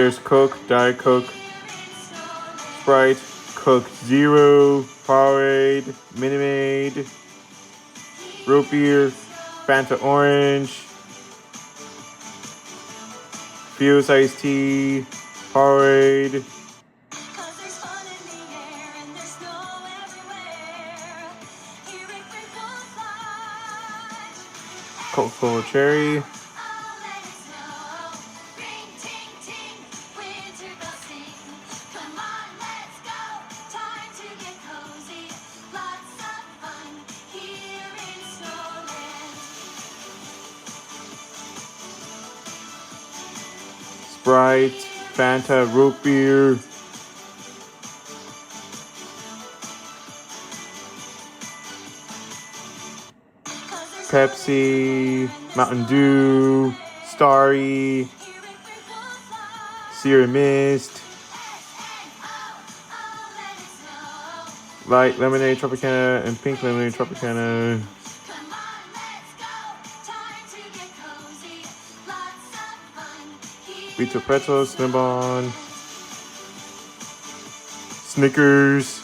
There's Coke, Diet Coke, Sprite, Coke Zero, Powerade, Minute Maid, Root Beer, Fanta Orange, Fuse Iced Tea, Powerade, Coca-Cola Cherry, Sprite, Fanta, Root Beer, Pepsi, Mountain Dew, Starry, Sierra Mist, Light Lemonade Tropicana, and Pink Lemonade Tropicana. Rito Pretzels, Slim-On, Snickers,